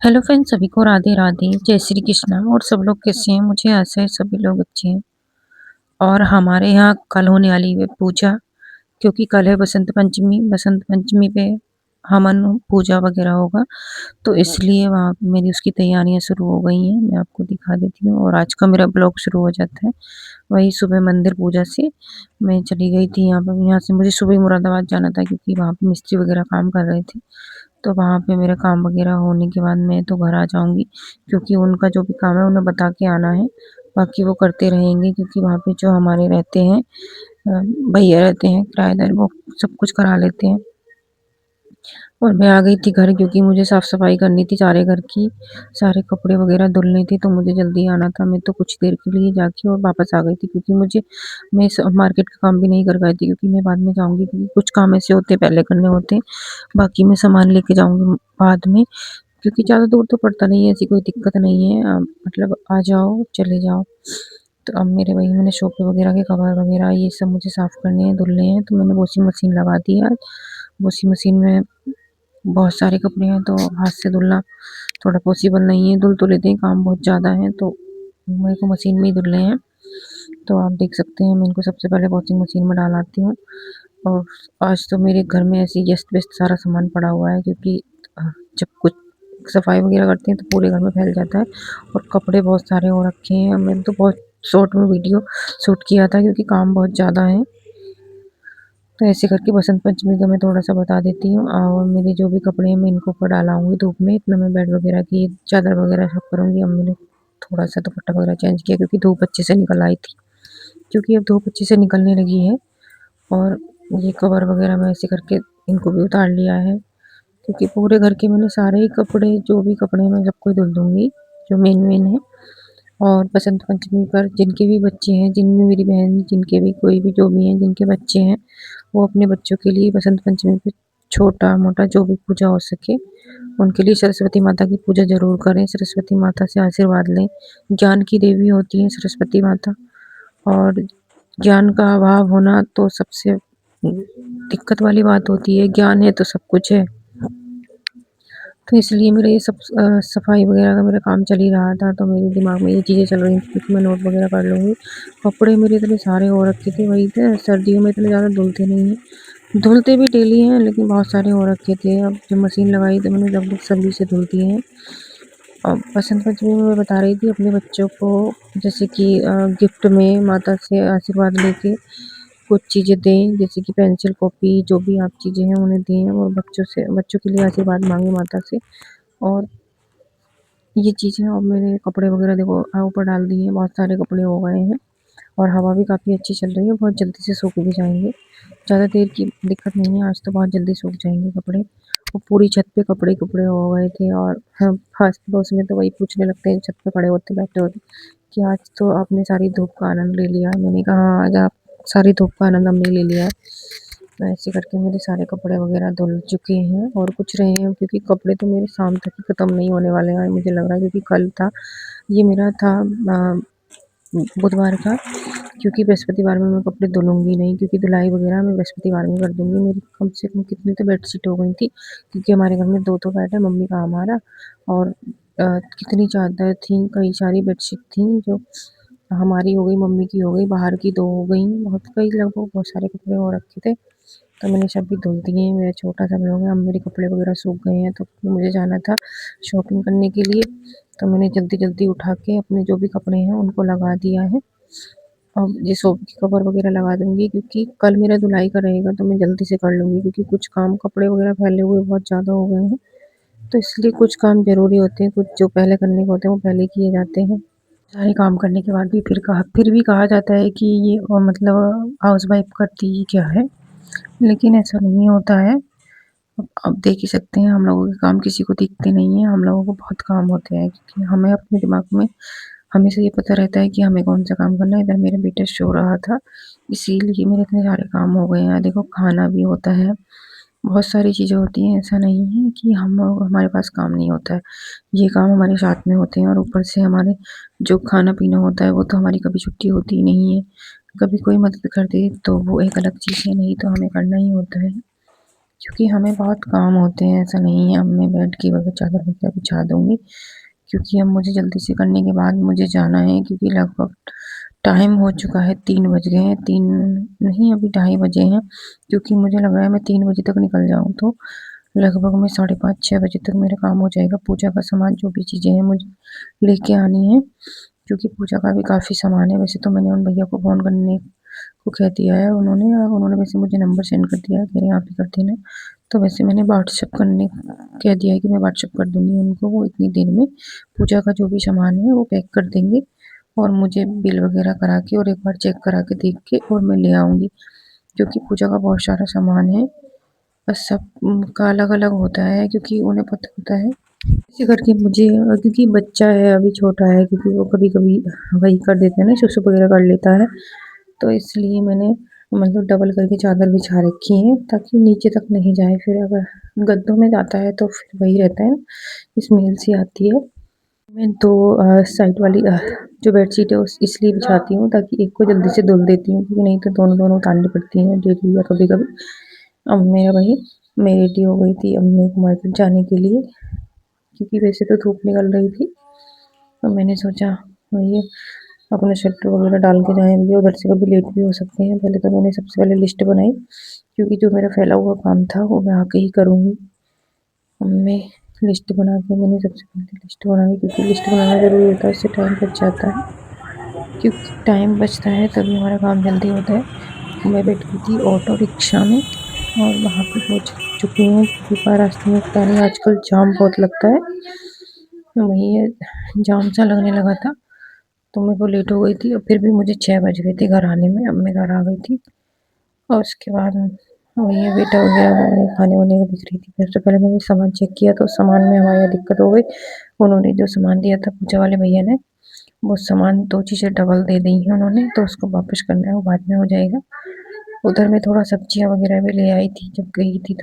Hello friends, सभी को राधे राधे, जय श्री कृष्णा। और सब लोग कैसे हैं? मुझे आशा है सभी लोग अच्छे हैं। और हमारे यहाँ कल होने वाली है पूजा, क्योंकि कल है बसंत पंचमी। बसंत पंचमी पे हवन पूजा वगैरह होगा, तो इसलिए वहाँ पे मेरी उसकी तैयारियां शुरू हो गई हैं। मैं आपको दिखा देती हूँ और आज का मेरा ब्लॉग शुरू हो जाता है। वही सुबह मंदिर पूजा से मैं चली गई थी। यहाँ से मुझे सुबह ही मुरादाबाद जाना था, क्योंकि वहाँ पे मिस्त्री वगैरह काम कर रहे थे। तो वहाँ पे मेरा काम वगैरह होने के बाद मैं तो घर आ जाऊँगी, क्योंकि उनका जो भी काम है उन्हें बता के आना है। बाकी वो करते रहेंगे, क्योंकि वहाँ पे जो हमारे रहते हैं भैया रहते हैं किराएदार, वो सब कुछ करा लेते हैं। और मैं आ गई थी घर, क्योंकि मुझे साफ सफाई करनी थी सारे घर की। सारे कपड़े वगैरह धुलने थे, तो मुझे जल्दी आना था। मैं तो कुछ देर के लिए जाके और वापस आ गई थी, क्योंकि मैं मार्केट का काम भी नहीं कर पाई थी, क्योंकि मैं बाद में जाऊंगी, क्योंकि कुछ काम ऐसे होते हैं पहले करने होते हैं। बाकी मैं सामान लेके जाऊंगी बाद में, क्योंकि ज़्यादा दूर तो पड़ता नहीं है, ऐसी कोई दिक्कत नहीं है। मतलब आ जाओ चले जाओ। तो अब मेरे वही मैंने सोफे वगैरह के कवर वगैरह ये सब मुझे साफ़ करने हैं, धुलने हैं, तो मैंने वॉशिंग मशीन लगा दी है आज। वॉशिंग मशीन में बहुत सारे कपड़े हैं, तो हाथ से धुलना थोड़ा पॉसिबल नहीं है। धुल तो लेते हैं, काम बहुत ज़्यादा है, तो मेरे को मशीन में ही धुलने हैं। तो आप देख सकते हैं, मैं इनको सबसे पहले वॉशिंग मशीन में डाल आती हूँ। और आज तो मेरे घर में ऐसे ही अस्त-व्यस्त सारा सामान पड़ा हुआ है, क्योंकि जब कुछ सफाई वगैरह करते हैं तो पूरे घर में फैल जाता है। और कपड़े बहुत सारे हो रखे हैं। मैंने तो बहुत शॉर्ट में वीडियो शूट किया था, क्योंकि काम बहुत ज़्यादा है। तो ऐसे करके बसंत पंचमी का मैं थोड़ा-सा बता देती हूँ। और मेरे जो भी कपड़े हैं मैं इनको ऊपर डालाऊँगी धूप में। इतना मैं बेड वगैरह की चादर वगैरह सब करूँगी। अब मैंने थोड़ा-सा दुपट्टा वगैरह चेंज किया, क्योंकि धूप अच्छे से निकल आई थी। क्योंकि अब धूप अच्छे से निकलने लगी है। और ये कवर वगैरह मैं ऐसे करके इनको भी उतार लिया है, क्योंकि पूरे घर के मैंने सारे ही कपड़े, जो भी कपड़े हैं मैं सबको ही धुल दूँगी, जो मेन-मेन है। और बसंत पंचमी पर जिनके भी बच्चे हैं, जिनमें मेरी बहन, जिनके भी कोई भी जो भी हैं, जिनके बच्चे हैं, वो अपने बच्चों के लिए बसंत पंचमी पे छोटा-मोटा जो भी पूजा हो सके, उनके लिए सरस्वती माता की पूजा ज़रूर करें। सरस्वती माता से आशीर्वाद लें। ज्ञान की देवी होती हैं सरस्वती माता, और ज्ञान का अभाव होना तो सबसे दिक्कत वाली बात होती है। ज्ञान है तो सब कुछ है। तो इसलिए मेरा ये सब सफाई वगैरह का मेरा काम चल ही रहा था, तो मेरे दिमाग में ये चीज़ें चल रही थी, क्योंकि मैं नोट वगैरह कर लूँगी। कपड़े मेरे इतने सारे हो रखे थे, वही थे, सर्दियों में इतने ज़्यादा धुलते नहीं हैं। धुलते भी डेली हैं, लेकिन बहुत सारे हो रखे थे। अब जब मशीन लगाई तो मैंने लगभग सभी से धुल दिए हैं। और बसंत पंचमी में मैं बता रही थी अपने बच्चों को, जैसे कि गिफ्ट में माता से आशीर्वाद लेके कुछ चीज़ें दें, जैसे कि पेंसिल, कॉपी, जो भी आप चीज़ें हैं उन्हें दें, और बच्चों के लिए आशीर्वाद मांगे माता से। और ये चीज़ें, और मैंने कपड़े वगैरह देखो ऊपर डाल दिए हैं। बहुत सारे कपड़े हो गए हैं, और हवा भी काफ़ी अच्छी चल रही है, बहुत जल्दी से सूख भी जाएंगे। ज़्यादा देर की दिक्कत नहीं है, आज तो बहुत जल्दी सूख जाएंगे कपड़े। और पूरी छत पे कपड़े कपड़े हो गए थे। और हाँ, आस पड़ोस में तो वही पूछने लगते हैं, छत पे खड़े होते बैठे होते, कि आज तो आपने सारी धूप का आनंद ले लिया। मैंने कहा हाँ, आज आप सारी धूप का आनंद हमने ले लिया है। तो ऐसे करके मेरे सारे कपड़े वगैरह धुल चुके हैं, और कुछ रहे हैं, क्योंकि कपड़े तो मेरे शाम तक ही ख़त्म नहीं होने वाले हैं मुझे लग रहा है, क्योंकि कल था, ये मेरा था बुधवार का। क्योंकि बृहस्पतिवार में मैं कपड़े धुलूँगी नहीं, क्योंकि धुलाई वगैरह मैं बृहस्पतिवार में कर दूँगी। मेरी कम से कम कितनी तो बेडशीट हो गई थी, क्योंकि हमारे घर में 2 बेड है, मम्मी का हमारा। और कितनी चादर थी, कई सारी बेडशीट थी, जो हमारी हो गई, मम्मी की हो गई, बाहर की 2 हो गई, लगभग बहुत सारे कपड़े हो रखे थे। तो मैंने सभी धुल दिए हैं। मेरा छोटा-सा ब्लॉग है। अब मेरे कपड़े वगैरह सूख गए हैं, तो मुझे जाना था शॉपिंग करने के लिए। तो मैंने जल्दी-जल्दी उठा के अपने जो भी कपड़े हैं उनको लगा दिया है। अब ये सोफ़े के कवर वगैरह लगा दूँगी, क्योंकि कल मेरा धुलाई का रहेगा, तो मैं जल्दी से कर लूँगी, क्योंकि कुछ काम कपड़े वगैरह फैले हुए बहुत ज़्यादा हो गए हैं। तो इसलिए कुछ काम ज़रूरी होते हैं, कुछ जो पहले करने के होते हैं वो पहले किए जाते हैं। सारे काम करने के बाद भी फिर भी कहा जाता है कि ये मतलब हाउसवाइफ़ करती ही क्या है? लेकिन ऐसा नहीं होता है। अब आप देख ही सकते हैं, हम लोगों के काम किसी को दिखते नहीं हैं। हम लोगों को बहुत काम होते हैं, क्योंकि हमें अपने दिमाग में हमेशा ये पता रहता है कि हमें कौन-सा काम करना है। इधर मेरा बेटा सो रहा था, इसीलिए मेरे इतने सारे काम हो गए हैं। देखो, खाना भी होता है, बहुत सारी चीज़ें होती हैं। ऐसा नहीं है कि हमारे पास काम नहीं होता है। ये काम हमारे साथ में होते हैं, और ऊपर से हमारे जो खाना-पीना होता है वो तो हमारी कभी छुट्टी होती ही नहीं है। कभी कोई मदद कर दे तो वो एक अलग चीज़ है, नहीं तो हमें करना ही होता है। क्योंकि हमें बहुत काम होते हैं, ऐसा नहीं है अब मैं बेड की वगैरह चादर वगैरह बिछा दूँगी, क्योंकि अब मुझे जल्दी से करने के बाद मुझे जाना है, क्योंकि लगभग टाइम हो चुका है, 3 बज गए हैं, 3 नहीं अभी ढाई बजे हैं, क्योंकि मुझे लग रहा है मैं 3 बजे तक निकल जाऊँ तो लगभग मैं साढ़े 5-6 बजे तक मेरा काम हो जाएगा। पूजा का सामान जो भी चीज़ें हैं मुझे लेके आनी है, क्योंकि पूजा का भी काफ़ी सामान है। वैसे तो मैंने उन भैया को फ़ोन करने को कह दिया है उन्होंने वैसे मुझे नंबर सेंड कर दिया है, कह रहे हैं आप ही कर देना। तो वैसे मैंने व्हाट्सएप करने कह दिया है कि मैं व्हाट्सएप कर दूँगी उनको, वो इतनी देर में पूजा का जो भी सामान है वो पैक कर देंगे और मुझे बिल वगैरह करा के और एक बार चेक करा के देख के और मैं ले आऊँगी, क्योंकि पूजा का बहुत सारा सामान है। बस सब का अलग-अलग होता है, क्योंकि उन्हें पता होता है ऐसे करके मुझे क्योंकि बच्चा है अभी छोटा है, क्योंकि वो कभी-कभी वही कर देता है ना, सुसु वगैरह कर लेता है, तो इसलिए मैंने मतलब डबल करके चादर बिछा रखी है ताकि नीचे तक नहीं जाए, फिर अगर गद्दों में जाता है तो फिर वही रहता है, स्मेल सी आती है। मैं 2 साइड वाली जो बेडशीट है उस इसलिए बिछाती हूँ ताकि एक को जल्दी से धुल देती हूँ, क्योंकि नहीं तो दोनों-दोनों उतारनी पड़ती हैं डेली या कभी-कभी। अब मेरा वही मैं रेडी हो गई थी अब मेरे को मार्केट जाने के लिए, क्योंकि वैसे तो धूप निकल रही थी, तो मैंने सोचा वही अपना स्वेटर वगैरह डाल के जाएँगे, उधर से कभी लेट भी हो सकते हैं। पहले तो मैंने सबसे पहले लिस्ट बनाई, क्योंकि जो मेरा फैला हुआ काम था वो मैं आके ही करूँगी। अब मैं लिस्ट बना के मैंने सबसे पहले लिस्ट बनाई, क्योंकि लिस्ट बनाना ज़रूरी होता है, इससे टाइम बच जाता है, क्योंकि टाइम बचता है तभी हमारा काम जल्दी होता है। मैं बैठ गई थी ऑटो रिक्शा में और वहाँ पे पहुँच चुकी हूँ, क्योंकि रास्ते में पता नहीं आजकल जाम बहुत लगता है, वही है जाम सा लगने लगा था, तो मेरे को लेट हो गई थी और फिर भी मुझे 6 बज गए थे घर आने में। अब मैं घर आ गई थी और उसके बाद वही बेटा वगैरह वो खाने-वाने का दिख रही थी। सबसे पहले मैंने सामान चेक किया तो सामान में हमारे यहाँ दिक्कत हो गई। उन्होंने जो सामान दिया था पूजा वाले भैया ने, वो सामान 2 चीज़ें डबल दे दी हैं उन्होंने, तो उसको वापस करना है, वो बाद में हो जाएगा। उधर मैं थोड़ा सब्जियाँ वगैरह भी ले आई थी जब गई थी तो।